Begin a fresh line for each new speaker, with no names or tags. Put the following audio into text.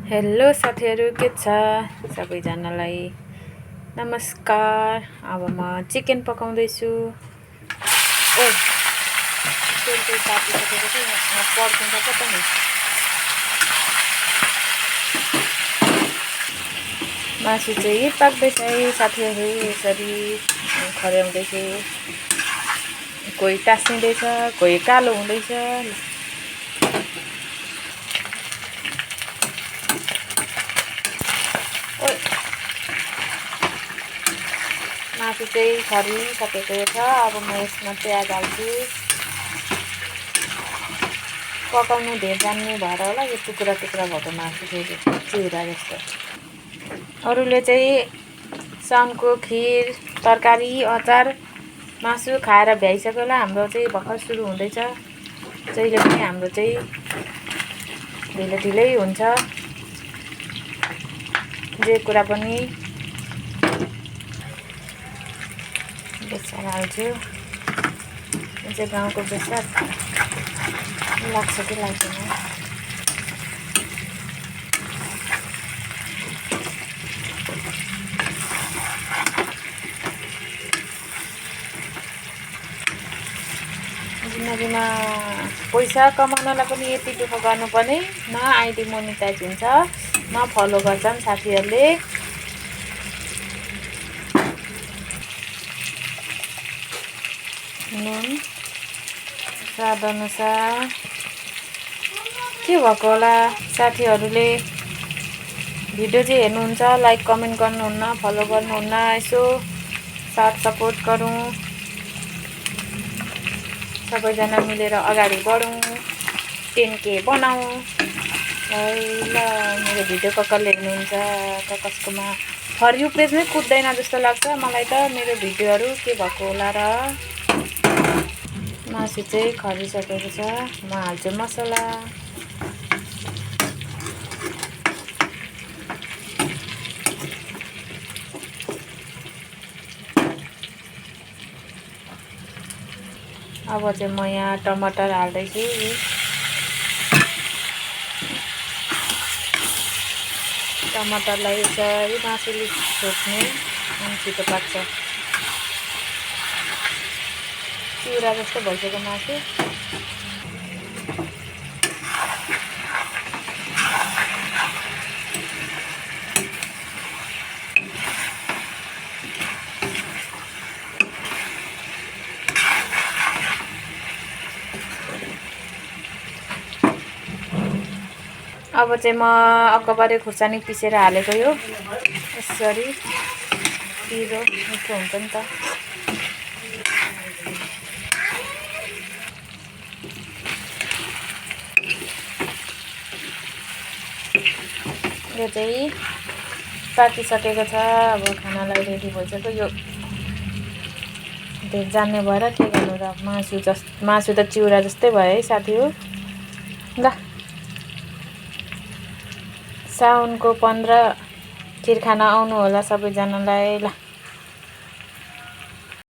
Hello साथीहरू, के छ सबैजनालाई नमस्कार। अब म चिकन पकाउँदैछु। ओ तेल चाहिँ तातिसकेको छ, यहाँ पड्किन्छ पो त नि। मासु चाहिँ पाक्दैछ है साथीहरू, यसरी खर्याउँदैछु। कोही टाँसिँदैछ, कोही कालो हुँदैछ। मासु चाहिँ खरिसकेको छ। अब म यसमा प्याज हाल्छु। पकाउनु धेर जान्ने भएर होला यो टुक्रा टुक्रा भएको मासु फेरि चिउरा जस्तो। अरूले चाहिँ साउनको खिर, तरकारी, अचार, मासु खाएर भ्याइसक्यो होला। हाम्रो चाहिँ भर्खर सुरु हुँदैछ। जहिले पनि हाम्रो चाहिँ ढिलै हुन्छ जे कुरा पनि। बेसार हाल्छु। यो चाहिँ गाउँको बेसार लाग्छ कि लाग्दैन। जिन्दगीमा पैसा कमाउनलाई पनि यति दुःख गर्नुपर्ने। न आइडी मोनिटाइज हुन्छ, न फलो गर्छन् साथीहरूले। नुन स्वाद अनुसार। के भएको होला साथीहरूले भिडियो चाहिँ हेर्नुहुन्छ, लाइक कमेन्ट गर्नुहुन्न, फलो गर्नुहुन्न। यसो साथ सपोर्ट गरौँ, सबैजना मिलेर अगाडि बढौँ, 10K बनाऊँ। ल मेरो भिडियो कसले हेर्नुहुन्छ, कसकोमा फर यु पेजमै कुद्दैन जस्तो लाग्छ मलाई त मेरो भिडियोहरू। के भएको होला र। मासु चाहिँ खरिसकेको छ। म हाल्छु मसला। अब चाहिँ म यहाँ टमाटर हाल्दैछु। टमाटरलाई यसरी मासुले छोप्ने अनि छिटो पाक्छ। चिउरा जस्तो भइसक्यो मासु। अब चाहिँ म अकबरे खुर्सानी पिसेर हालेको यो यसरी। पिरो मिठो हुन्छ नि त। यो चाहिँ पाकिसकेको छ। अब खानालाई रेडी भइसक्यो। यो धेर जान्ने भएर के गर्नु र। मासु त चिउरा जस्तै भयो है साथी हो। ल साउनको 15 खिर खान आउनु होला सबैजनालाई। ल